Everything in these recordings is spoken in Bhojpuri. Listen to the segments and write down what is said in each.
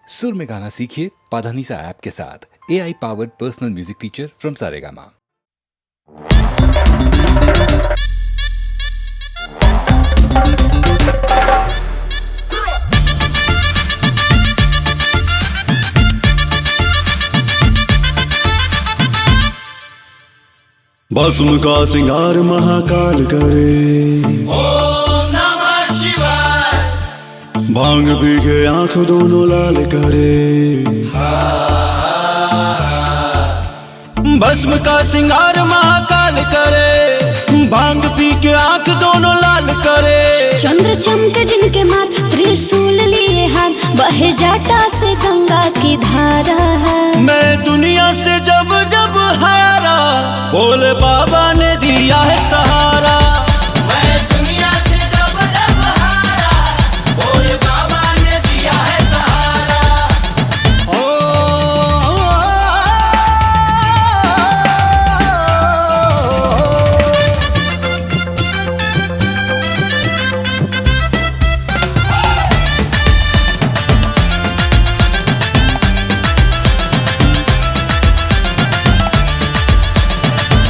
सुर में गाना सीखिए पाधानीसा ऐप के साथ। AI powered personal music teacher from Saregama. भस्म का सिंगार महाकाल करे, ओम नमः शिवाय। भांग पी के आंख दोनों लाल करे। भस्म का सिंगार महाकाल करे, भांग पी के आंख दोनों लाल करे। चंद्र चमके जिनके माथ, त्रिशूल लिए हाथ, बहे जाटा से गंगा की धारा है। मैं दुनिया से जब जब हारा, भोले बाबा ने दिया है सहारा। मैं दुनिया से जब जब हारा, भोले बाबा ने दिया है सहारा।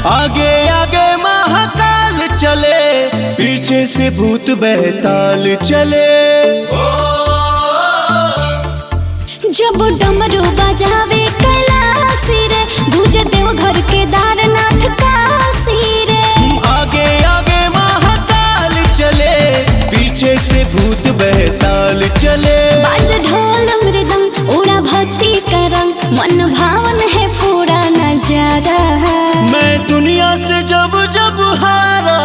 आगे आगे महाकाल चले, पीछे से भूत बेताल चले। जब डमरू बजावे कैलाशी रे, गूंजे देवघर केदारनाथ काशी रे। आगे आगे महाकाल चले, पीछे से भूत बेताल चले। बाज ढोल मृदंग, उड़ा भक्ति का रंग, मन भावन है पूरा नजारा है। मैं दुनिया से जब जब हारा,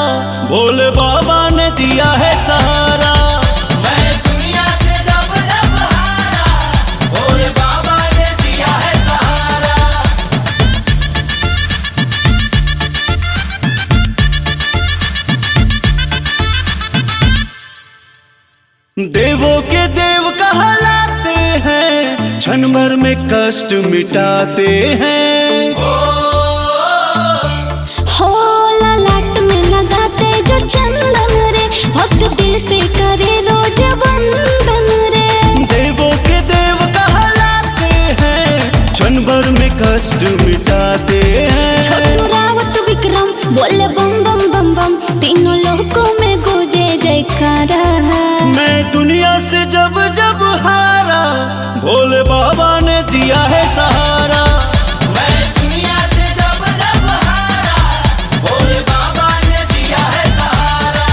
भोले बाबा ने दिया है सहारा। मैं दुनिया से जब जब हारा, भोले बाबा ने दिया है सहारा। देवों के देव कहलाते हैं, क्षण भर में कष्ट मिटाते हैं। हो ललाट में लगाते जो चंदन रे, भक्त दिल से करे रोज वंदन रे। देवों के देव कहलाते हैं, क्षण भर में कष्ट मिटाते हैं। छोटू रावत विक्रम बोले बम बम बम बम, तीनों लोकों में गूंजे जयकारा है। मैं दुनिया से जब जब हारा, भोले बाबा ने दिया है सहारा। मैं दुनिया से जब जब हारा, भोले बाबा ने दिया है सहारा।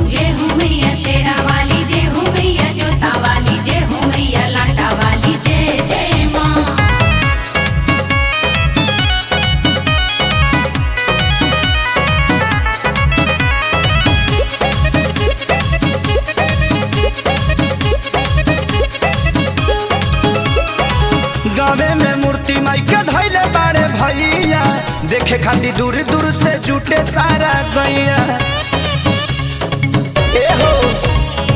जय हो मैया शेरा वाली, जय हो मैया जोता वाली, जय हो मैया लाटा वाली, जय जय माँ। गावे में मूर्ति माई के धैले बाड़े भैया, देखे खातिर दूर दूर से जुटे सारा गैया। ए हो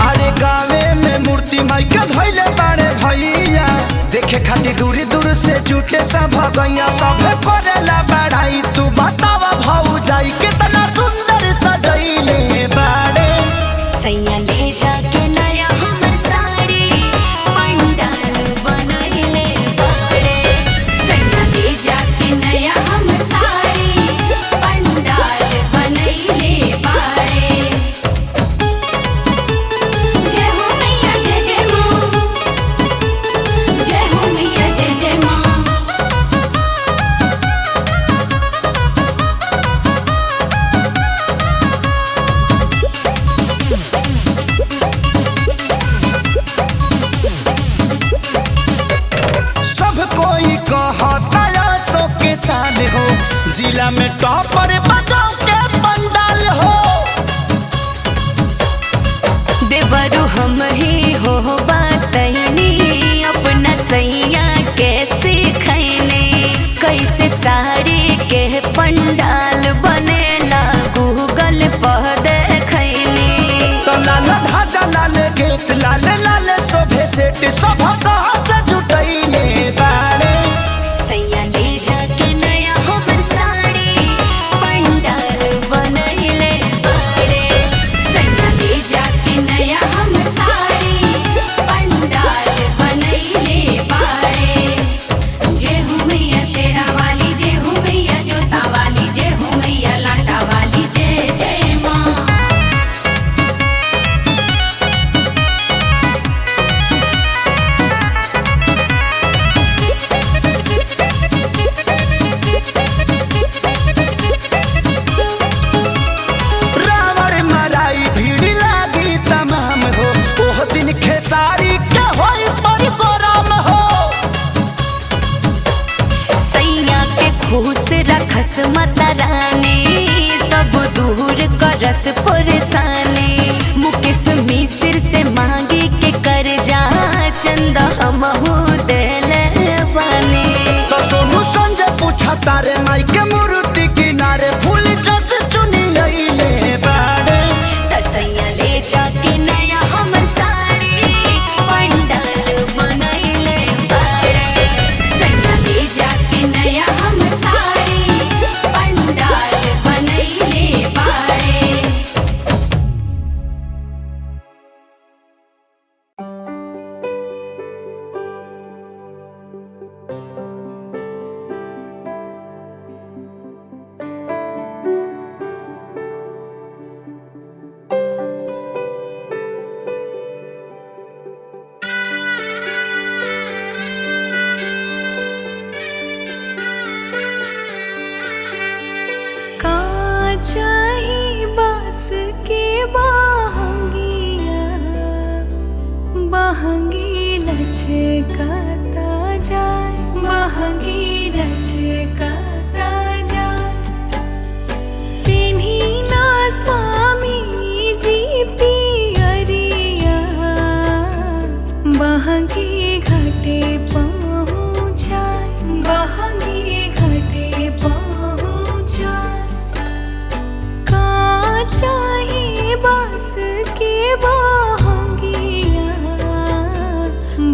अरे गावे में मूर्ति माई के धैले बाड़े भैया, देखे खातिर दूर दूर से जुटे सब गैया। सब करेला बढ़ाई, तू बतावा भाऊ जाई कितना सुंदर सजैले बाड़े। सैया ले जाके नया हमर साड़ी, पंडाल बनैले बाड़े। सैया ले जाके नया हम साड़ी, पंडाल बनैले बाड़े। जय हो मैया जय जय माँ, जय हो मैया जय जय माँ। सब कोई कहता सो के साल हो, जिला में टॉपर बजाओ के पंडाल हो। देवरु हम ही हो बातैनी, अपना सैया कैसे खैने, कैसे साड़ी के पंडाल बनेला गूगल पर देखैनी। तो लाल धाजा लाल गेट लाल लाल शोभे सेट, सब कहाँ से जुटैले बाड़े। सैया ले जाके नया खुश रखस माता रानी, सब दूर करस परेशानी। मुकेश मिश्र से मांगी के कर्जा चंदा हमहू देले बानी। तो सोनू संजय पूछा तारे माई के मूर्ति किनारे फूल जस चुनी लईले बाड़े। तसैया ले जाके नया हमर साड़ी पंडाल बनैले बाड़े। सैया ले जाके नया हम साड़ी पंडाल बनैले बाड़े। चाही बास के बहंगिया, बहंगी लचकाता जाए, बहंगी लचकाता जाए। तिन्ही ना स्वामी जी पियरिया, बहंगी घाटे पहुँचाए, बहंगी घाटे पहुँचाए। चाहे बास के बहंगिया,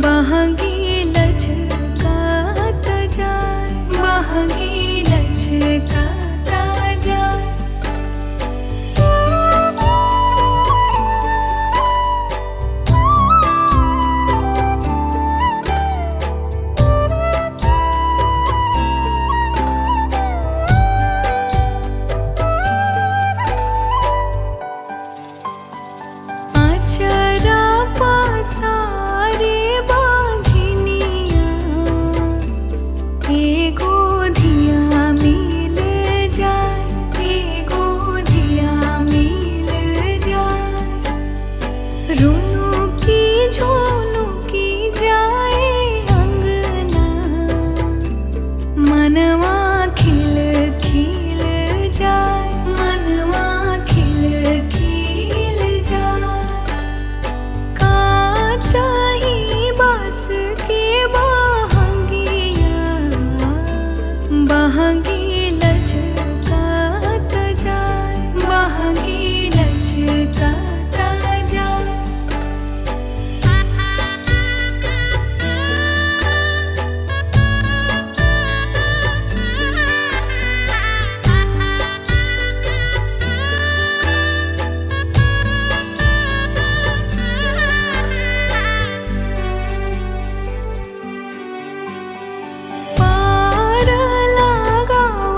बहंगी लचकात जाए, बहंगी लचकाता जाए। आचरा पसारे बांझिनिया, एगो धिया मिल जाए, एगो धिया मिल जाए। रुनु की झोनु की जाए अंगना, मनवा खिल खिल जाए, मनवा खिल खिल जाए। चाही बास के बहंगिया, बहंगी लचकात जाए, बहंगी लचकाता जाए। पार लगाओ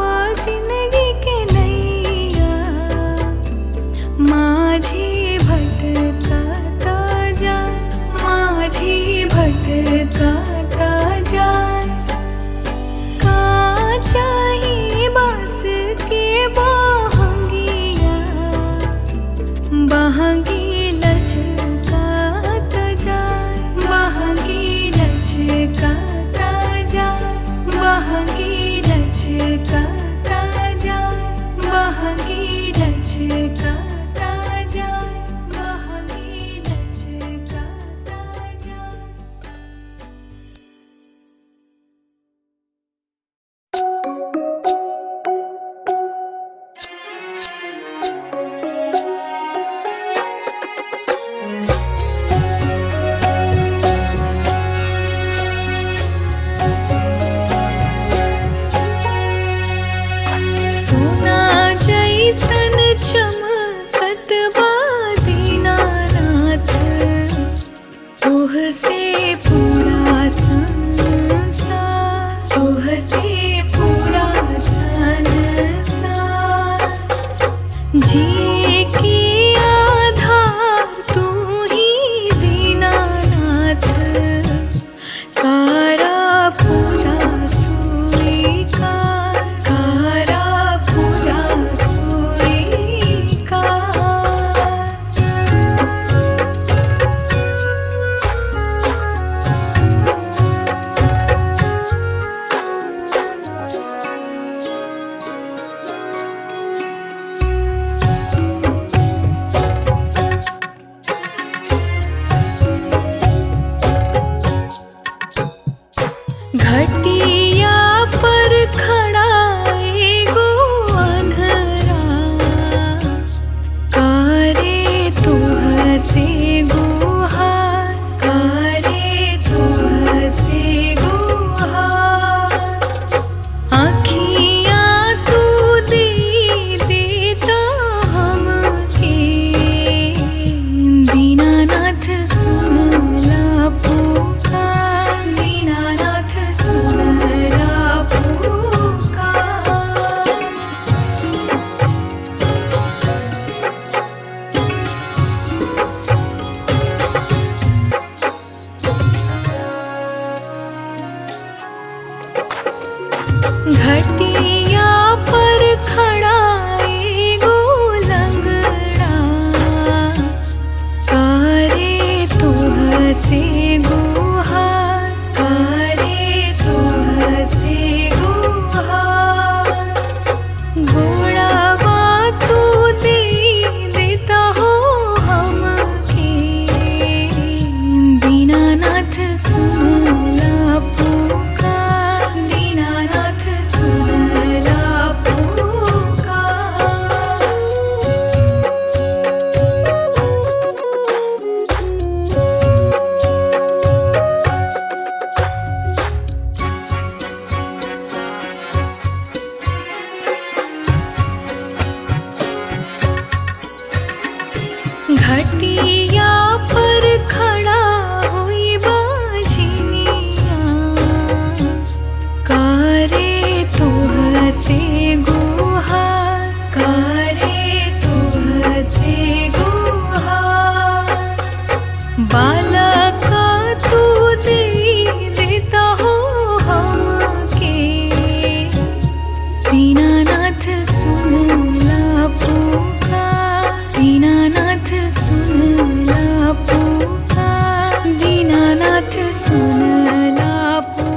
दीनानाथ सुनला पुकार, दीनानाथ सुनला पुकार, दीनानाथ सुनला पुकार।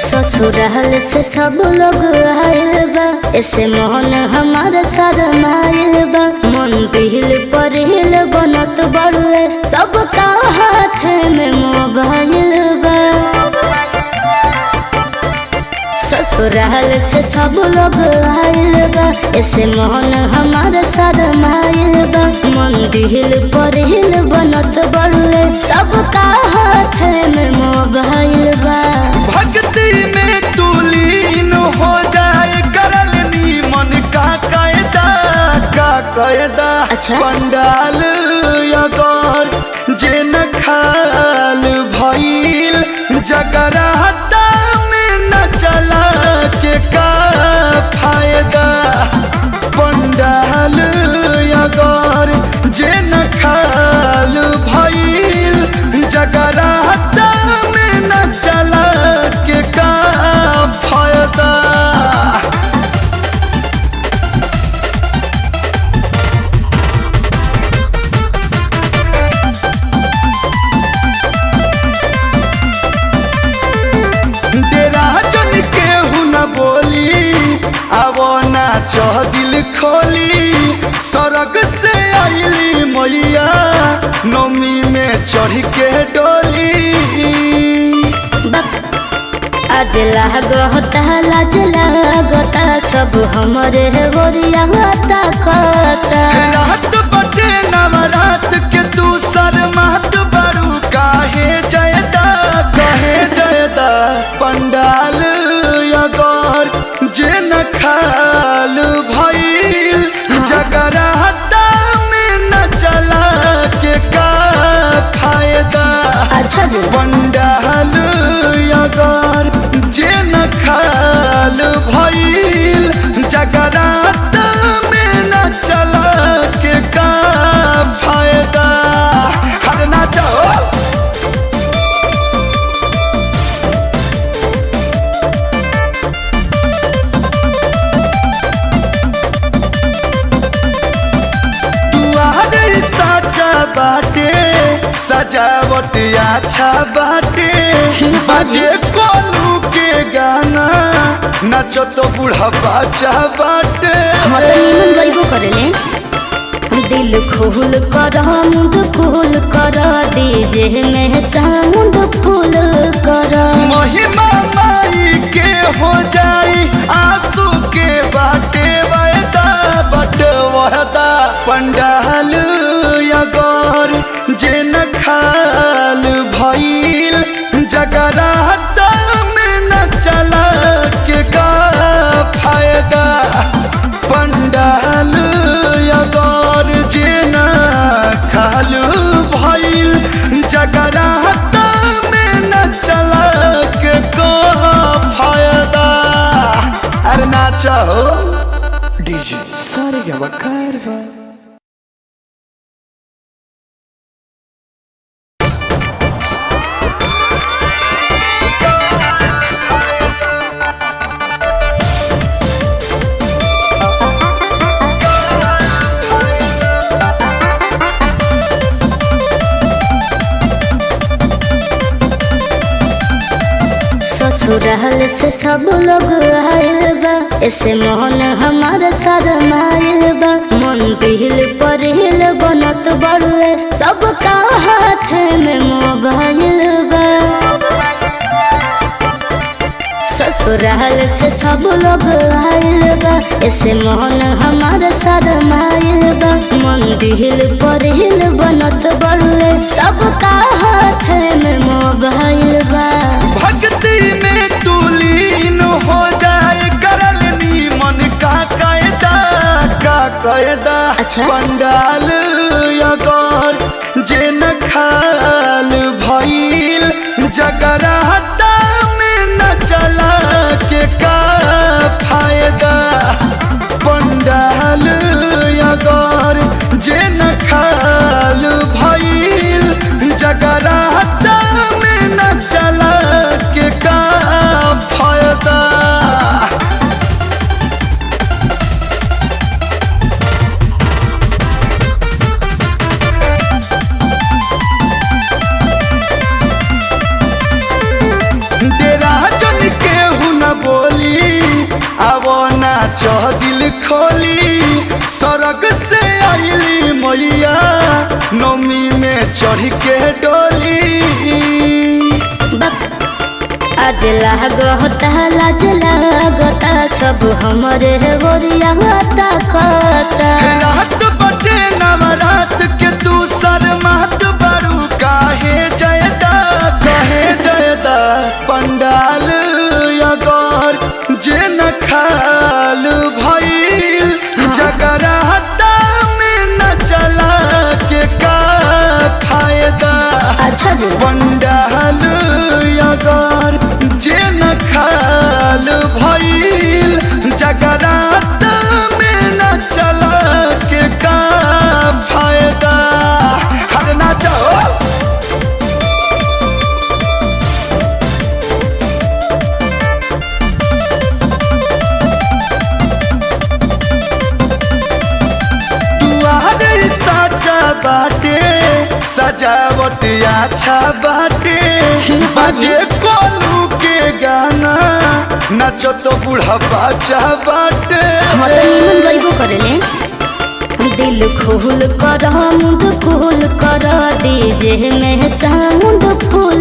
ससुराल से सब लोग आयल बा, ऐसे मोहन हमारा शरमायल बा। मन दिल पर हिल बनत बड़ुए, सबका हाथ में मोबाइल बा। ससुराल से सब लोग आयल बा, ऐसे मोहन हमारा शरमायल बा। मन दिल पर हिल बनत बड़ुए, सबका हाथ में मोबाइल बा। भक्ति में तू लीन हो जाए, करल नी मन का कायदा अच्छा। पंडाल अगर जे न खाल भइल, जगराता में न चला के का फायदा। पंडाल अगर जे न खाल भइल, जगराता में न चला के का फायदा। डेरा जन केहू न बोली, आवो नाच दिल खोली। सरग से आइली मैया, नौमी में चढ़ के डोली। आज लागता लाज लागता, सब हमरे गोरिया ताकता। रात बटे नवरात के तू शर्मात बड़ू, काहे जयदा कहे जयदा। पंडाल अगर जे न खाल भइल, जगराता में न चला के का फायदा। अच्छा जी। पंडाल अगर जे न खाल भइल, जगराता में न चला के का फायदा। हर नाचो दुआरे साचा बाटे, सजावट अच्छा बाटे। बजे कोलू के गाना, नचो तो बूढ़ा बाचा बाटे। हाँ तो निमन गईबो करेले। दिल खोल कर मुंड खोल कर, डीजे में साउंड फुल कर। महिमा माई के हो जाई, आंसू के बाटे वायदा बटवादा। पंडाल अगर जे न खाल भइल, जगराता में न चला के का फायदा। पंडाल अगर जे न खाल भइल, जगराता में न चला के का फायदा। अरे नाचो डीजे सारे गवा कारवा। ससुराल से सब लोग आयल बा, ऐसे मोहन हमारा शरमायल बा। मन दिल पर हिल बनत बड़ुए, सबका हाथ में मोबाइल बा। ससुराल से सब लोग आयल बा, ऐसे मोहन हमारा शरमायल बा। मन दिल पर हिल बनत बड़ुए, सबका हाथ में मोबाइल बा। भक्ति में तू लीन हो जाए, करल अच्छा। पंडाल अगर जे न खाल भइल जगराता में न चला के का फायदा। पंडाल अगर जे न खाल भइल जगराता में न चला के का फायदा। दिल खोली सरग से आईली मैया नौमी में चढ़ के डोली। आज लागता लाज लागता सब हमरे गोरिया ताकता। रात बटे नवरात के तू शर्मात बड़ू काहे जयदा पंडाल अगर जे न खाल भइल जगराता में न चला के का फायदा। अच्छा जी। पंडाल अगर जे न खाल भइल जगराता में न चला के का फायदा। हर नाचो बाटे सजावट अच्छा बाटे बजे कोलू के गाना नाचो तो बूढ़ा बच्चा बाटे। दिल खोल कर मुंड फूल कर डीजे में साउंड फूल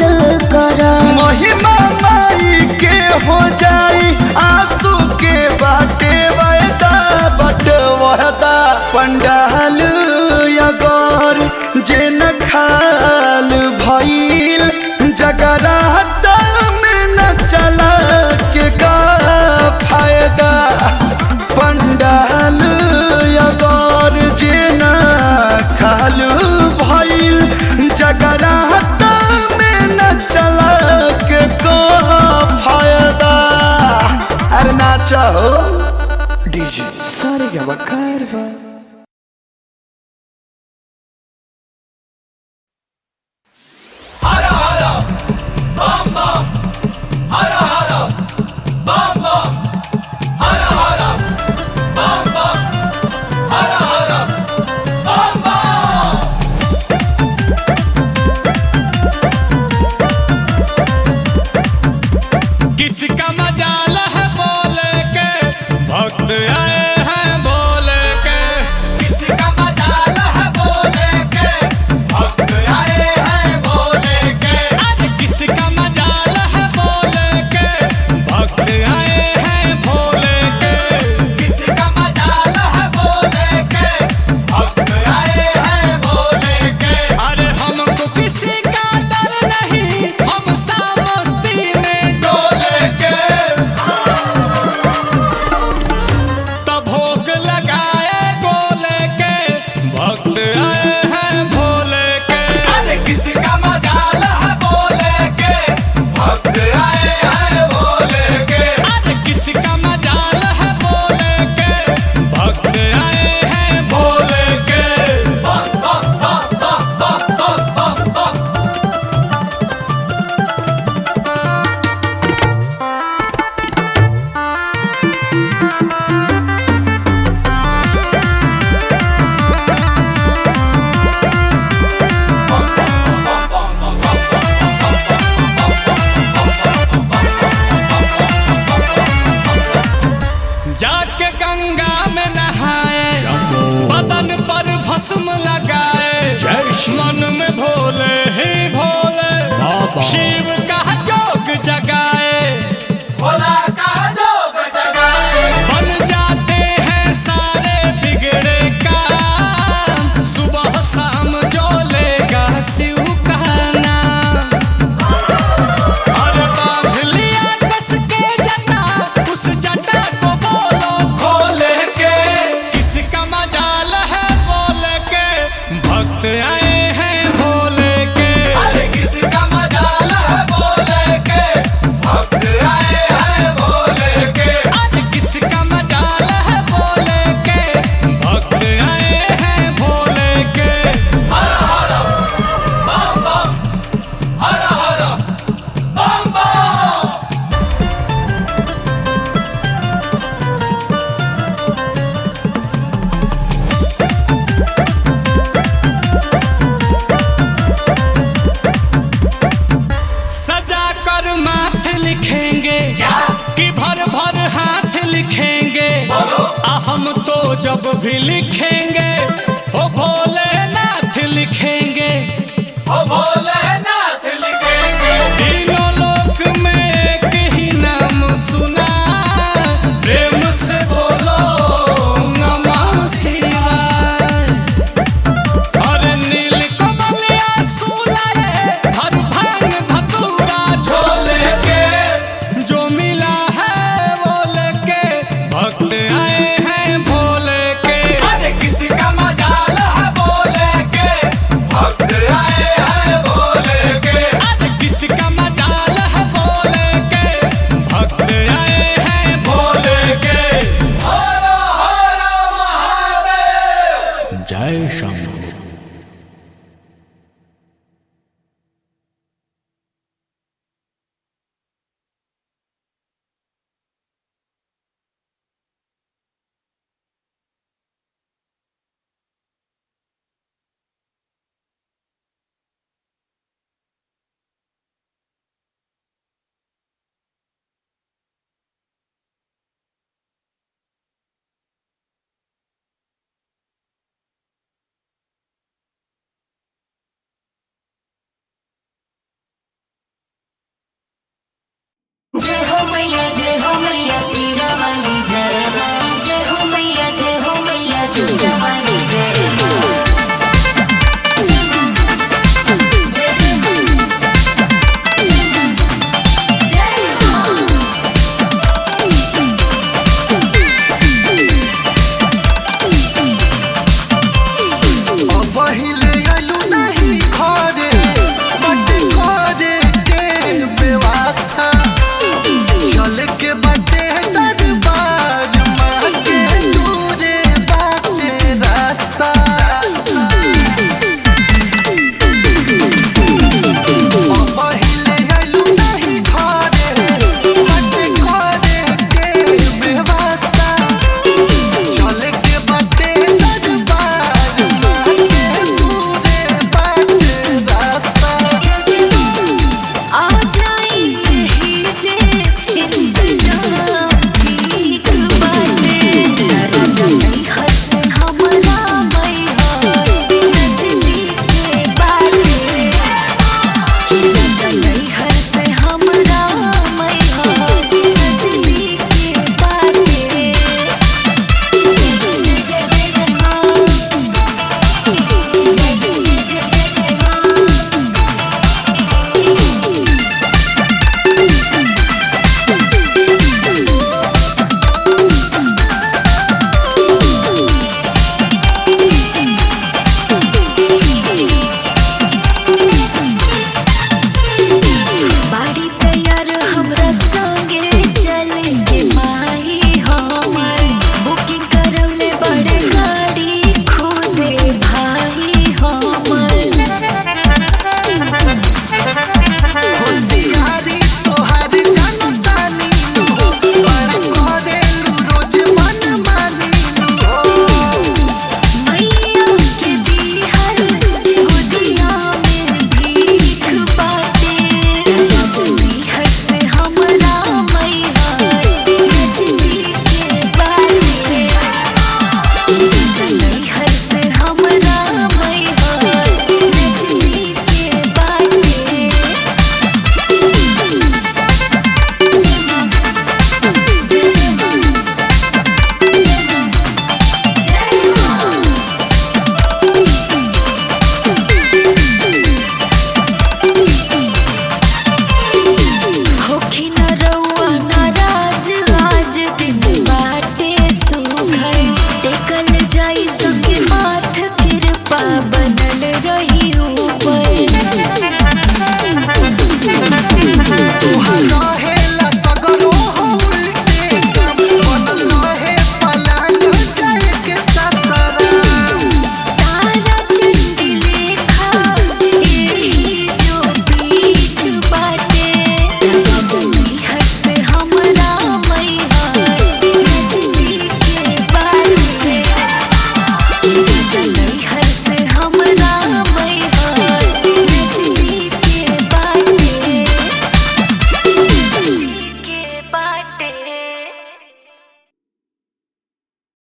कर। महिमा माई के हो जाई आंसू के बाटे वायदा बटवादा। पंडाल अगर जे न खाल भइल जगराता में न चला के का फायदा। पंडाल अगर जे न खाल भइल जगराता में न चला के का फायदा। अरे नाचो डीजे सारे गवा किसका मजाल है बोले के भक्त आए हैं बोले के। किसका मजाल है बोले के भक्त आए हैं बोले के। अरे किसका मजाल है बोले के भक्त आए हैं बोले के। किसका मजाल है बोले के भक्त आए हैं बोले के। अरे हमको किसी का डर नहीं हम मस्ती में डोले के। तब भोग लगाए गोले के भक्त आए हैं भोले के। अरे किसका मजाल है बोले के भक्त आए हैं भोले के। अरे किसका मजाल है बोले के भक्त आए हैं भोले के। जाके गंगा में नहाए बदन पर भस्म लगाए मन में भोले ही भोले शिव का जोग जगाए। भोला का जोग जगाए बन जाते हैं सारे बिगड़े काम। सुबह शाम जो लेगा शिव का नाम। और बांध लिया कस के जटा उस जटा को बोलो खोले के। किसका मजाल है को जब भी लिखेंगे हो भोलेनाथ लिखेंगे, हो भोलेनाथ लिखेंगे। तीनों लोक में एक ही नाम सुना, प्रेम से बोलो नमः शिवाय। हर नील कमलिया सुनाए, हर भांग धतूरा झोले के, जो मिला है वो लेके भक्त आए हैं भोले के। अरे किसी का मजाल है बोले के, भक्त आए हैं भोले के। अरे किसी का मजाल है बोले के, भक्त आए हैं भोले के। हर हर महादेव। जय शंभू। जय हो मैया